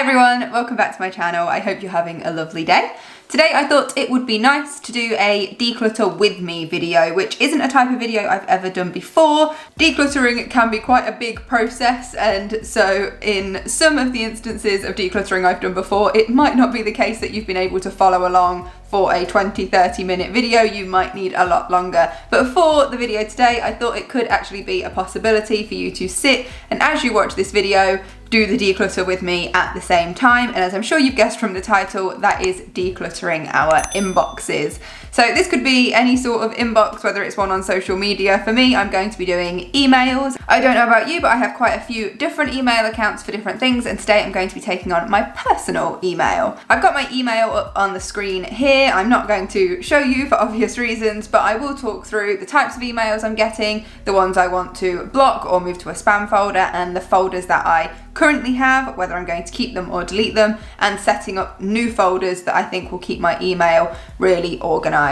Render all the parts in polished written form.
everyone, welcome back to my channel. I hope you're having a lovely day. Today I thought it would be nice to do a declutter with me video, which isn't a type of video I've ever done before. Decluttering can be quite a big process, and so in some of the instances of decluttering I've done before, it might not be the case that you've been able to follow along for a 20-30 minute video. You might need a lot longer. But for the video today, I thought it could actually be a possibility for you to sit and as you watch this video, do the declutter with me at the same time. And as I'm sure you've guessed from the title, that is decluttering our inboxes. So this could be any sort of inbox, whether it's one on social media. For me, I'm going to be doing emails. I don't know about you, but I have quite a few different email accounts for different things, and today I'm going to be taking on my personal email. I've got my email up on the screen here. I'm not going to show you for obvious reasons, but I will talk through the types of emails I'm getting, the ones I want to block or move to a spam folder, and the folders that I currently have, whether I'm going to keep them or delete them, and setting up new folders that I think will keep my email really organized.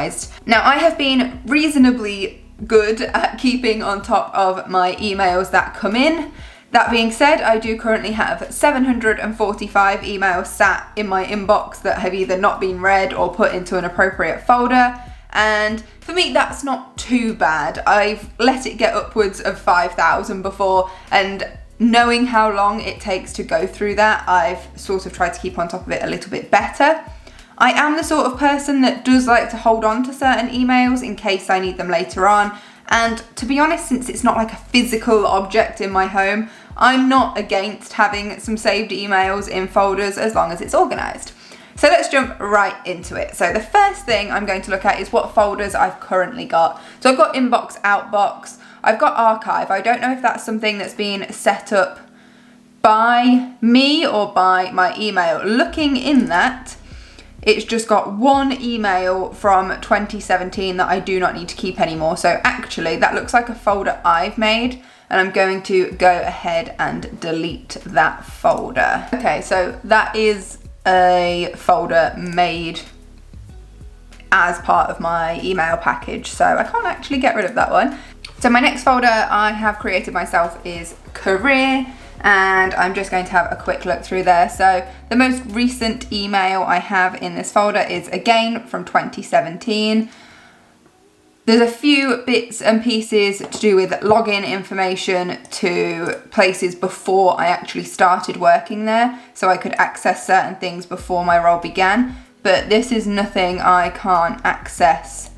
Now, I have been reasonably good at keeping on top of my emails that come in. That being said, I do currently have 745 emails sat in my inbox that have either not been read or put into an appropriate folder. And for me, that's not too bad. I've let it get upwards of 5,000 before, and knowing how long it takes to go through that, I've sort of tried to keep on top of it a little bit better. I am the sort of person that does like to hold on to certain emails in case I need them later on. And to be honest, since it's not like a physical object in my home, I'm not against having some saved emails in folders as long as it's organized. So let's jump right into it. So the first thing I'm going to look at is what folders I've currently got. So I've got inbox, outbox, I've got archive. I don't know if that's something that's been set up by me or by my email. Looking in that, it's just got one email from 2017 that I do not need to keep anymore. So actually that looks like a folder I've made, and I'm going to go ahead and delete that folder. Okay, so that is a folder made as part of my email package, so I can't actually get rid of that one. So my next folder I have created myself is career, and I'm just going to have a quick look through there. So the most recent email I have in this folder is again from 2017. There's a few bits and pieces to do with login information to places before I actually started working there, so I could access certain things before my role began, but this is nothing I can't access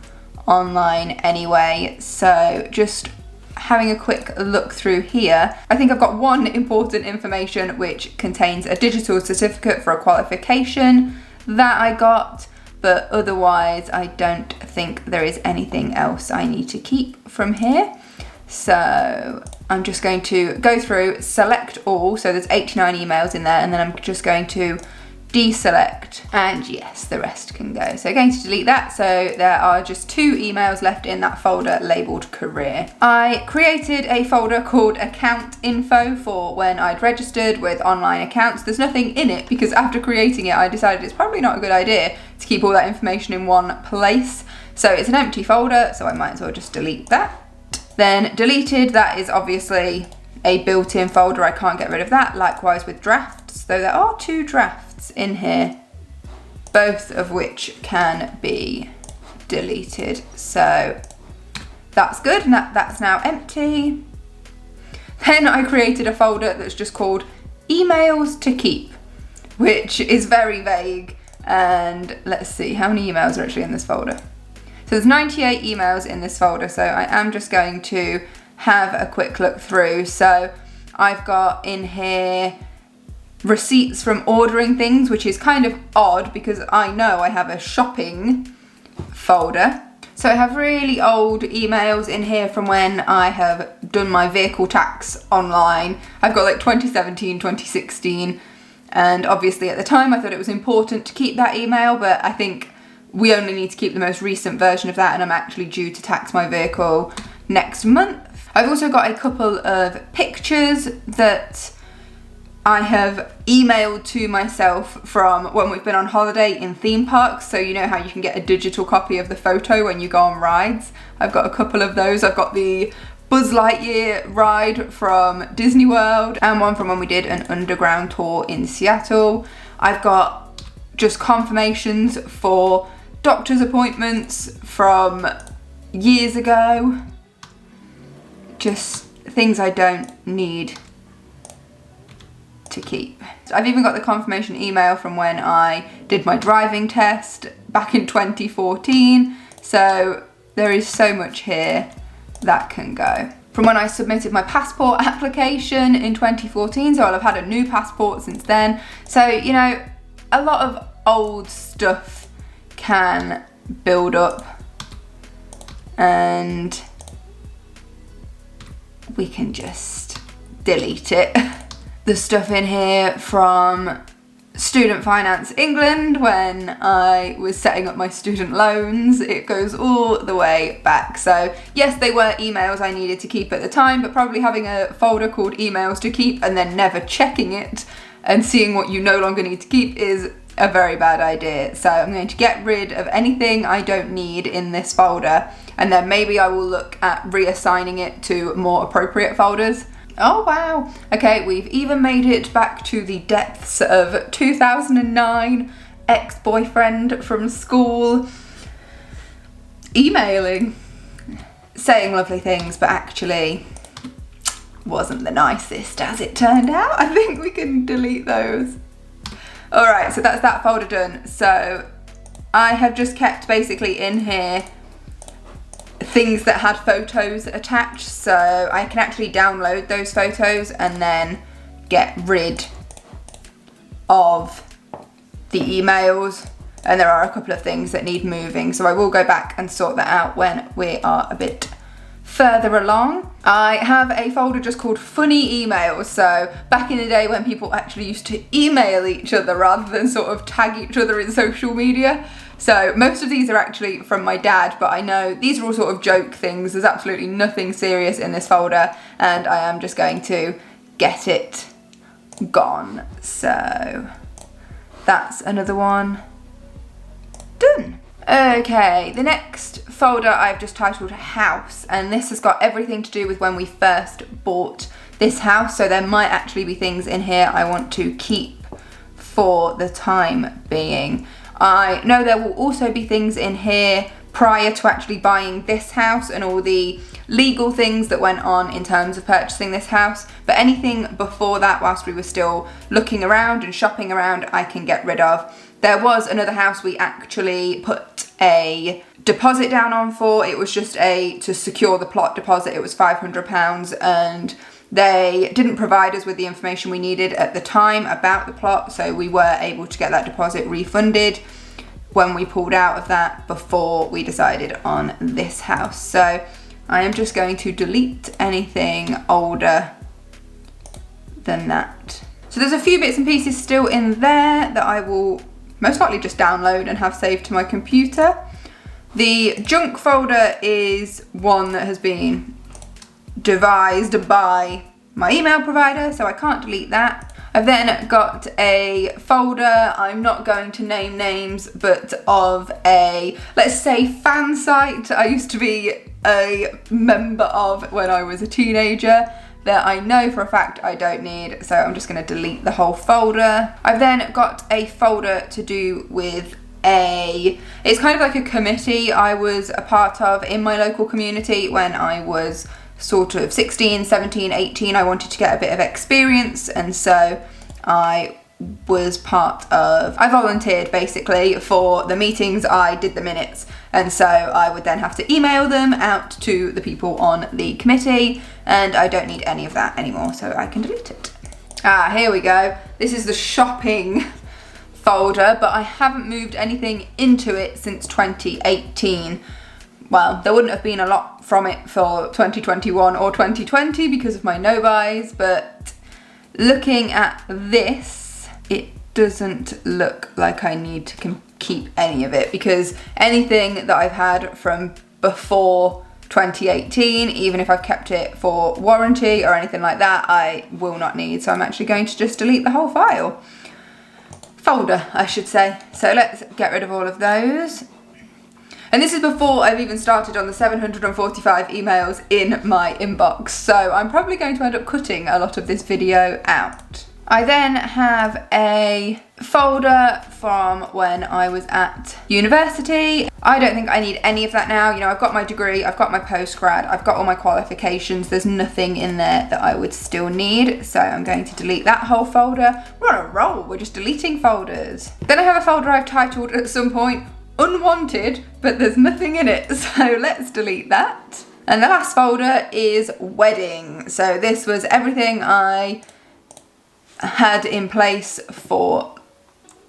online anyway. So just having a quick look through here, I think I've got one important information which contains a digital certificate for a qualification that I got, but otherwise I don't think there is anything else I need to keep from here. So I'm just going to go through, select all, so there's 89 emails in there, and then I'm just going to deselect, and yes, the rest can go. So going to delete that, so there are just 2 emails left in that folder labeled career. I created a folder called account info for when I'd registered with online accounts. There's nothing in it because after creating it I decided it's probably not a good idea to keep all that information in one place, so it's an empty folder, so I might as well just delete that. Then deleted, that is obviously a built-in folder, I can't get rid of that. Likewise with drafts, though there are 2 drafts in here, both of which can be deleted. So that's good, and that's now empty. Then I created a folder that's just called emails to keep, which is very vague. And let's see how many emails are actually in this folder. So there's 98 emails in this folder, so I am just going to have a quick look through. So I've got in here receipts from ordering things, which is kind of odd because I know I have a shopping folder. So I have really old emails in here from when I have done my vehicle tax online. I've got like 2017, 2016, and obviously at the time I thought it was important to keep that email, but I think we only need to keep the most recent version of that, and I'm actually due to tax my vehicle next month. I've also got a couple of pictures that I have emailed to myself from when we've been on holiday in theme parks. So you know how you can get a digital copy of the photo when you go on rides? I've got a couple of those. I've got the Buzz Lightyear ride from Disney World and one from when we did an underground tour in Seattle. I've got just confirmations for doctor's appointments from years ago. Just things I don't need to keep. I've even got the confirmation email from when I did my driving test back in 2014. So there is so much here that can go. From when I submitted my passport application in 2014, so I'll have had a new passport since then. So, you know, a lot of old stuff can build up and we can just delete it. The stuff in here from Student Finance England when I was setting up my student loans, it goes all the way back. So yes, they were emails I needed to keep at the time, but probably having a folder called emails to keep and then never checking it and seeing what you no longer need to keep is a very bad idea. So I'm going to get rid of anything I don't need in this folder, and then maybe I will look at reassigning it to more appropriate folders. Oh wow, okay, we've even made it back to the depths of 2009, ex-boyfriend from school, emailing, saying lovely things, but actually wasn't the nicest as it turned out. I think we can delete those. All right, so that's that folder done. So I have just kept basically in here things that had photos attached, so I can actually download those photos and then get rid of the emails. And there are a couple of things that need moving, so I will go back and sort that out when we are a bit further along. I have a folder just called funny emails. So back in the day when people actually used to email each other rather than sort of tag each other in social media. So most of these are actually from my dad, but I know these are all sort of joke things. There's absolutely nothing serious in this folder, and I am just going to get it gone. So that's another one done. Okay, the next folder I've just titled House, and this has got everything to do with when we first bought this house. So there might actually be things in here I want to keep for the time being. I know there will also be things in here prior to actually buying this house and all the legal things that went on in terms of purchasing this house, but anything before that, whilst we were still looking around and shopping around, I can get rid of. There was another house we actually put a deposit down on for. It was just to secure the plot deposit. It was £500, and they didn't provide us with the information we needed at the time about the plot, so we were able to get that deposit refunded when we pulled out of that before we decided on this house. So I am just going to delete anything older than that. So there's a few bits and pieces still in there that I will most likely just download and have saved to my computer. The junk folder is one that has been devised by my email provider, so I can't delete that. I've then got a folder, I'm not going to name names, but of a, let's say, fan site I used to be a member of when I was a teenager that I know for a fact I don't need, so I'm just going to delete the whole folder. I've then got a folder to do with it's kind of like a committee I was a part of in my local community when I was sort of 16, 17, 18. I wanted to get a bit of experience, and so I was I volunteered basically for the meetings. I did the minutes, and so I would then have to email them out to the people on the committee, and I don't need any of that anymore, so I can delete it. Here we go. This is the shopping folder, but I haven't moved anything into it since 2018. Well, there wouldn't have been a lot from it for 2021 or 2020 because of my no buys, but looking at this, it doesn't look like I need to keep any of it, because anything that I've had from before 2018, even if I've kept it for warranty or anything like that, I will not need. So I'm actually going to just delete the whole folder, I should say. So let's get rid of all of those. And this is before I've even started on the 745 emails in my inbox. So I'm probably going to end up cutting a lot of this video out. I then have a folder from when I was at university. I don't think I need any of that now. You know, I've got my degree, I've got my postgrad, I've got all my qualifications. There's nothing in there that I would still need. So I'm going to delete that whole folder. We're on a roll, we're just deleting folders. Then I have a folder I've titled at some point, Unwanted, but there's nothing in it. So let's delete that. And the last folder is Wedding. So this was everything I had in place for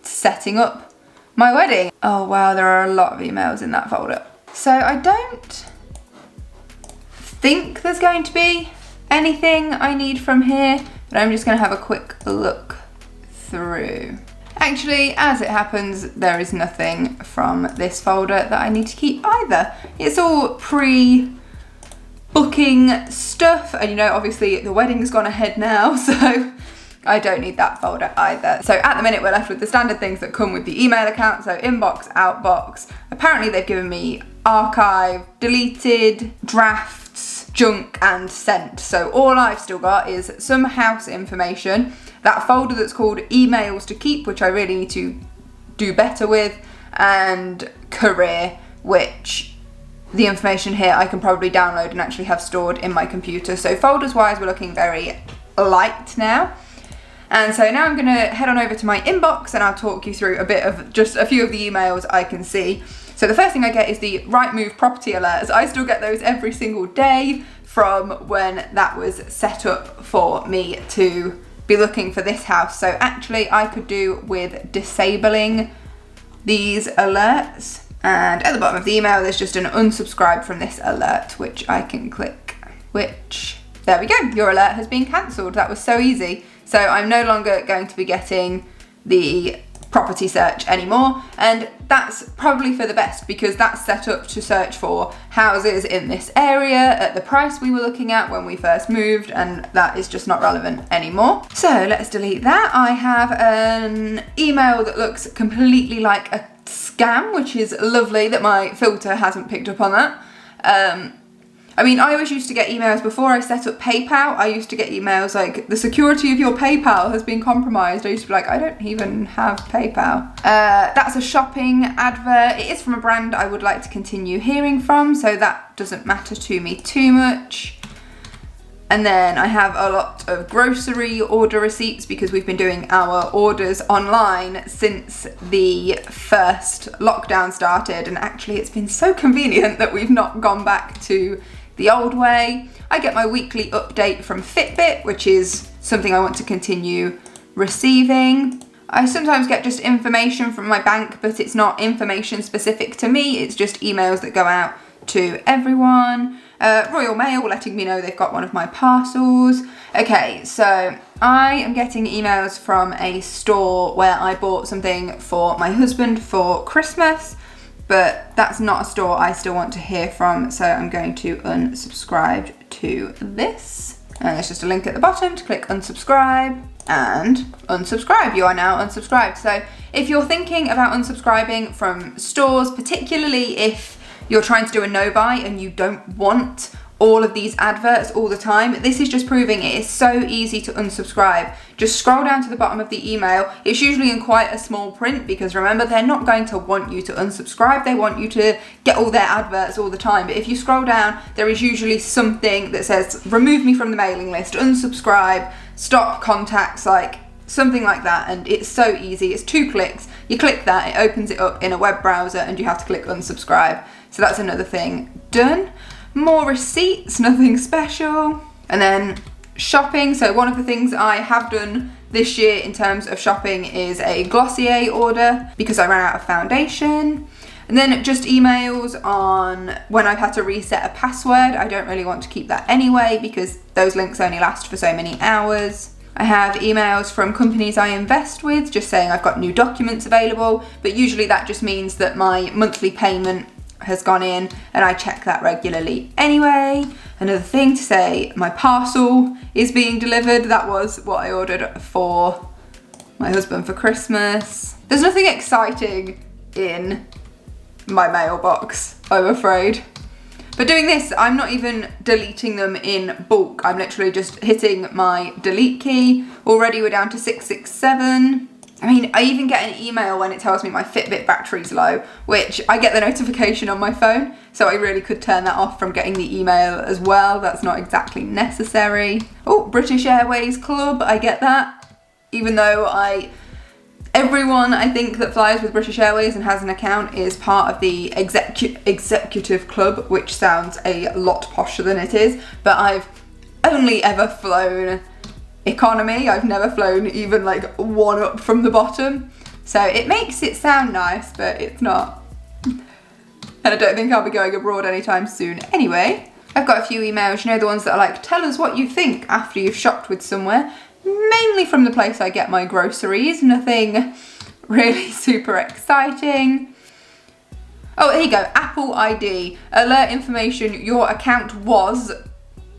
setting up my wedding. Oh wow, there are a lot of emails in that folder. So I don't think there's going to be anything I need from here, but I'm just gonna have a quick look through. Actually, as it happens, there is nothing from this folder that I need to keep either. It's all pre-booking stuff, and you know, obviously the wedding's gone ahead now, so I don't need that folder either. So at the minute we're left with the standard things that come with the email account, so inbox, outbox. Apparently they've given me archive, deleted, drafts, junk and sent. So all I've still got is some house information, that folder that's called emails to keep, which I really need to do better with, and career, which the information here I can probably download and actually have stored in my computer. So folders wise, we're looking very light now. And so now I'm gonna head on over to my inbox and I'll talk you through a bit of just a few of the emails I can see. So the first thing I get is the Rightmove property alerts. I still get those every single day from when that was set up for me to be looking for this house. So actually I could do with disabling these alerts. And at the bottom of the email, there's just an unsubscribe from this alert, which I can click, which, there we go, your alert has been cancelled. That was so easy. So I'm no longer going to be getting the property search anymore, and that's probably for the best because that's set up to search for houses in this area at the price we were looking at when we first moved, and that is just not relevant anymore. So let's delete that. I have an email that looks completely like a scam, which is lovely that my filter hasn't picked up on that. I mean, I always used to get emails before I set up PayPal. I used to get emails like, the security of your PayPal has been compromised. I used to be like, I don't even have PayPal. That's a shopping advert. It is from a brand I would like to continue hearing from, so that doesn't matter to me too much. And then I have a lot of grocery order receipts because we've been doing our orders online since the first lockdown started. And actually it's been so convenient that we've not gone back to the old way. I get my weekly update from Fitbit, which is something I want to continue receiving. I sometimes get just information from my bank, but it's not information specific to me. It's just emails that go out to everyone. Royal Mail letting me know they've got one of my parcels. Okay, so I am getting emails from a store where I bought something for my husband for Christmas, but that's not a store I still want to hear from, so I'm going to unsubscribe to this. And there's just a link at the bottom to click unsubscribe, and unsubscribe. You are now unsubscribed. So if you're thinking about unsubscribing from stores, particularly if you're trying to do a no buy and you don't want all of these adverts all the time, this is just proving it is so easy to unsubscribe. Just scroll down to the bottom of the email. It's usually in quite a small print because remember, they're not going to want you to unsubscribe. They want you to get all their adverts all the time. But if you scroll down, there is usually something that says, remove me from the mailing list, unsubscribe, stop contacts, like something like that. And it's so easy. It's 2 clicks. You click that, it opens it up in a web browser and you have to click unsubscribe. So that's another thing done. More receipts, nothing special. And then shopping. So one of the things I have done this year in terms of shopping is a Glossier order because I ran out of foundation. And then just emails on when I've had to reset a password. I don't really want to keep that anyway because those links only last for so many hours. I have emails from companies I invest with just saying I've got new documents available, but usually that just means that my monthly payment has gone in and I check that regularly anyway. Another thing to say, my parcel is being delivered. That was what I ordered for my husband for Christmas. There's nothing exciting in my mailbox, I'm afraid. But doing this, I'm not even deleting them in bulk. I'm literally just hitting my delete key. Already we're down to 667. I mean, I even get an email when it tells me my Fitbit battery's low, which I get the notification on my phone. So I really could turn that off from getting the email as well. That's not exactly necessary. Oh, British Airways Club, I get that. Even though everyone I think that flies with British Airways and has an account is part of the executive club, which sounds a lot posher than it is, but I've only ever flown economy. I've never flown even like one up from the bottom. So it makes it sound nice, but it's not. And I don't think I'll be going abroad anytime soon anyway. I've got a few emails, you know, the ones that are like, tell us what you think after you've shopped with somewhere. Mainly from the place I get my groceries, nothing really super exciting. Oh, here you go, Apple ID, alert information, your account was,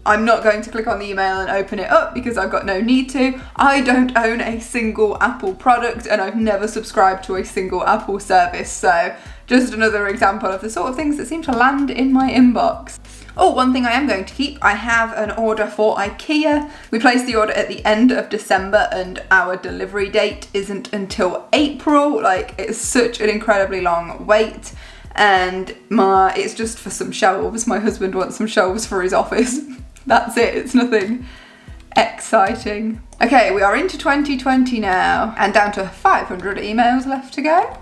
I'm not going to click on the email and open it up because I've got no need to. I don't own a single Apple product and I've never subscribed to a single Apple service, so just another example of the sort of things that seem to land in my inbox. Oh, one thing I am going to keep, I have an order for IKEA. We placed the order at the end of December and our delivery date isn't until April. Like, it's such an incredibly long wait. And it's just for some shelves. My husband wants some shelves for his office. That's it, it's nothing exciting. Okay, we are into 2020 now and down to 500 emails left to go.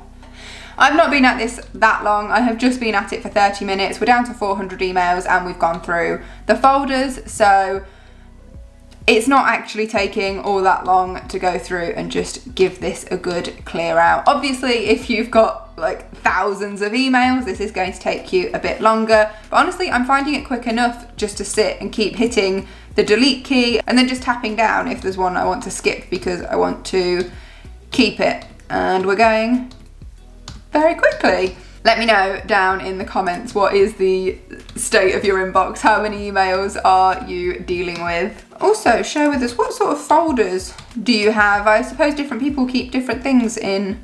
I've not been at this that long. I have just been at it for 30 minutes. We're down to 400 emails and we've gone through the folders. So it's not actually taking all that long to go through and just give this a good clear out. Obviously, if you've got like thousands of emails, this is going to take you a bit longer. But honestly, I'm finding it quick enough just to sit and keep hitting the delete key and then just tapping down if there's one I want to skip because I want to keep it. And we're going very quickly. Let me know down in the comments what is the state of your inbox, how many emails are you dealing with? Also share with us what sort of folders do you have? I suppose different people keep different things in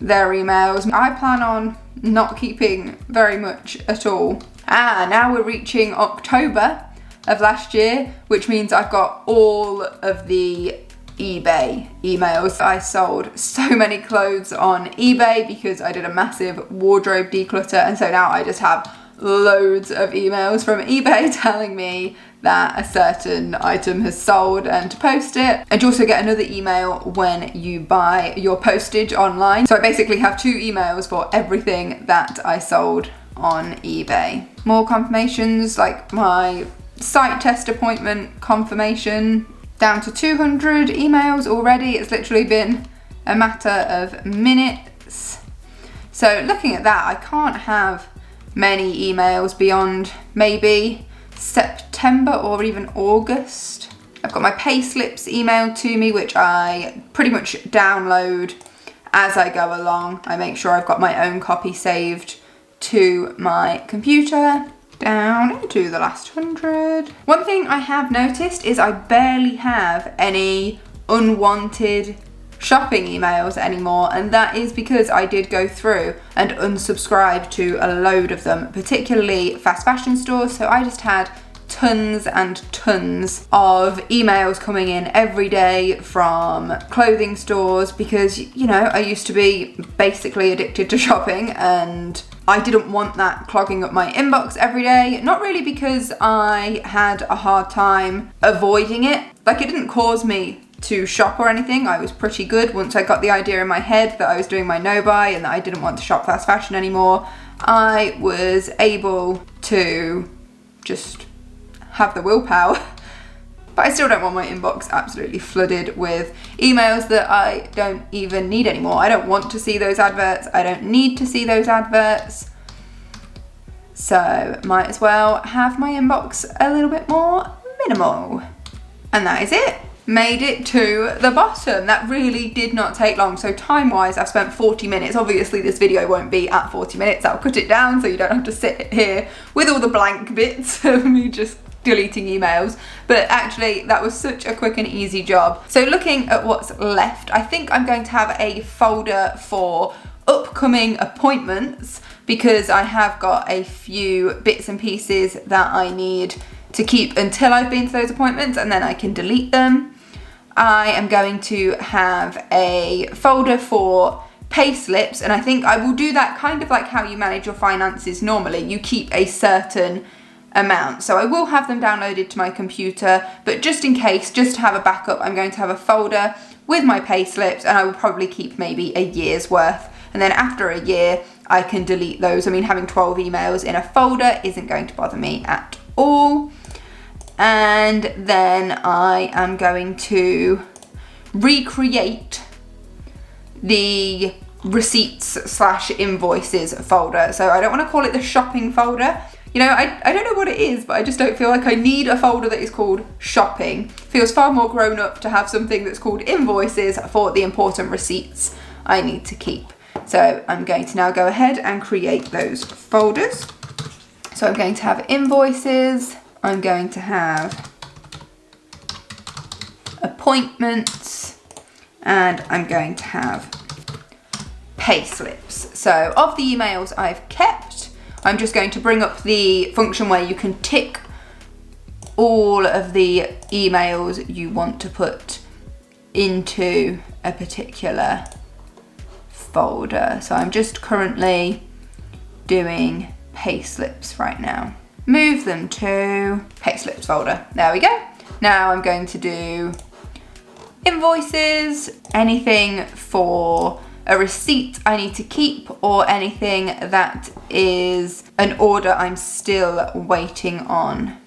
their emails. I plan on not keeping very much at all. Now we're reaching October of last year, which means I've got all of the eBay emails. I sold so many clothes on eBay because I did a massive wardrobe declutter, and so now I just have loads of emails from eBay telling me that a certain item has sold and to post it. And you also get another email when you buy your postage online. So I basically have 2 emails for everything that I sold on eBay. More confirmations, like my site test appointment confirmation. Down to 200 emails already. It's literally been a matter of minutes. So looking at that, I can't have many emails beyond maybe September or even August. I've got my payslips emailed to me, which I pretty much download as I go along. I make sure I've got my own copy saved to my computer. Down into the last 100. One thing I have noticed is I barely have any unwanted shopping emails anymore, and that is because I did go through and unsubscribe to a load of them, particularly fast fashion stores. So I just had tons and tons of emails coming in every day from clothing stores because, you know, I used to be basically addicted to shopping and I didn't want that clogging up my inbox every day. Not really because I had a hard time avoiding it. Like, it didn't cause me to shop or anything. I was pretty good once I got the idea in my head that I was doing my no-buy and that I didn't want to shop fast fashion anymore. I was able to just have the willpower. But I still don't want my inbox absolutely flooded with emails that I don't even need anymore. I don't want to see those adverts. I don't need to see those adverts. So might as well have my inbox a little bit more minimal. And that is it. Made it to the bottom. That really did not take long. So time-wise, I've spent 40 minutes. Obviously, this video won't be at 40 minutes. I'll cut it down so you don't have to sit here with all the blank bits of me just deleting emails, but actually that was such a quick and easy job. So looking at what's left, I think I'm going to have a folder for upcoming appointments because I have got a few bits and pieces that I need to keep until I've been to those appointments, and then I can delete them. I am going to have a folder for pay slips, and I think I will do that kind of like how you manage your finances normally. You keep a certain amount, so I will have them downloaded to my computer, but just in case, just to have a backup, I'm going to have a folder with my pay slips, and I will probably keep maybe a year's worth, and then after a year I can delete those. I mean, having 12 emails in a folder isn't going to bother me at all. And then I am going to recreate the receipts/invoices folder. So I don't want to call it the shopping folder. You know, I don't know what it is, but I just don't feel like I need a folder that is called shopping. It feels far more grown up to have something that's called invoices for the important receipts I need to keep. So I'm going to now go ahead and create those folders. So I'm going to have invoices, I'm going to have appointments, and I'm going to have pay slips. So of the emails I've kept, I'm just going to bring up the function where you can tick all of the emails you want to put into a particular folder. So I'm just currently doing pay slips right now. Move them to pay slips folder. There we go. Now I'm going to do invoices, anything for a receipt I need to keep, or anything that is an order I'm still waiting on.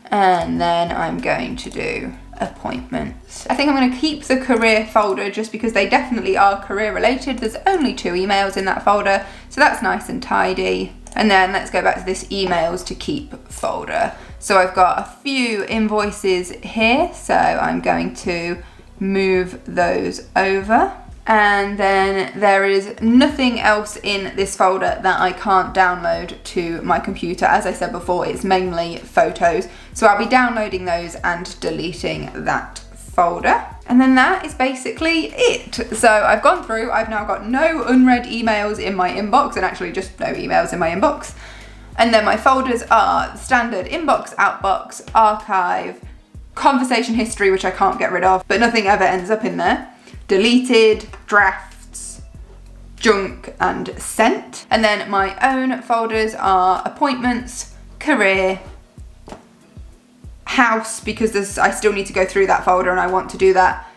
And then I'm going to do appointments. I think I'm going to keep the career folder just because they definitely are career related. There's only 2 emails in that folder, so that's nice and tidy. And then let's go back to this emails to keep folder. So I've got a few invoices here, so I'm going to move those over. And then there is nothing else in this folder that I can't download to my computer. As I said before, it's mainly photos. So I'll be downloading those and deleting that folder. And then that is basically it. So I've gone through, I've now got no unread emails in my inbox, and actually just no emails in my inbox. And then my folders are standard inbox, outbox, archive, conversation history, which I can't get rid of, but nothing ever ends up in there. Deleted, drafts, junk, and sent. And then my own folders are appointments, career, house, because I still need to go through that folder and I want to do that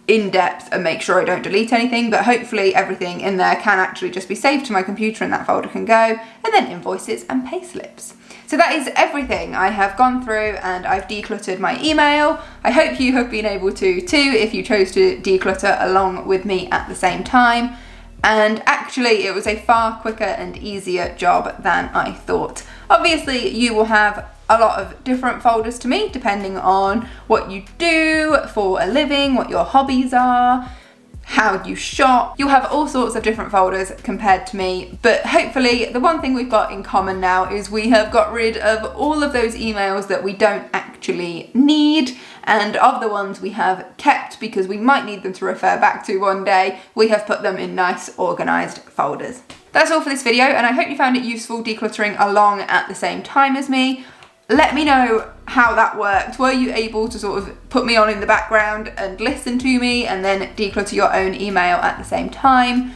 in depth and make sure I don't delete anything, but hopefully everything in there can actually just be saved to my computer and that folder can go. And then invoices and pay slips. So that is everything. I have gone through and I've decluttered my email. I hope you have been able to too, if you chose to declutter along with me at the same time. And actually it was a far quicker and easier job than I thought. Obviously you will have a lot of different folders to me depending on what you do for a living, what your hobbies are, how you shop. You'll have all sorts of different folders compared to me, but hopefully the one thing we've got in common now is we have got rid of all of those emails that we don't actually need, and of the ones we have kept because we might need them to refer back to one day, we have put them in nice organized folders. That's all for this video, and I hope you found it useful decluttering along at the same time as me. Let me know how that worked. Were you able to sort of put me on in the background and listen to me and then declutter your own email at the same time?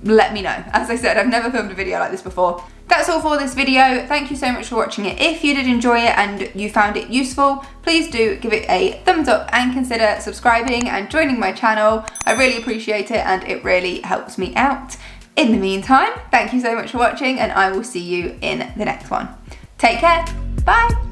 Let me know. As I said, I've never filmed a video like this before. That's all for this video. Thank you so much for watching it. If you did enjoy it and you found it useful, please do give it a thumbs up and consider subscribing and joining my channel. I really appreciate it and it really helps me out. In the meantime, thank you so much for watching and I will see you in the next one. Take care. Bye.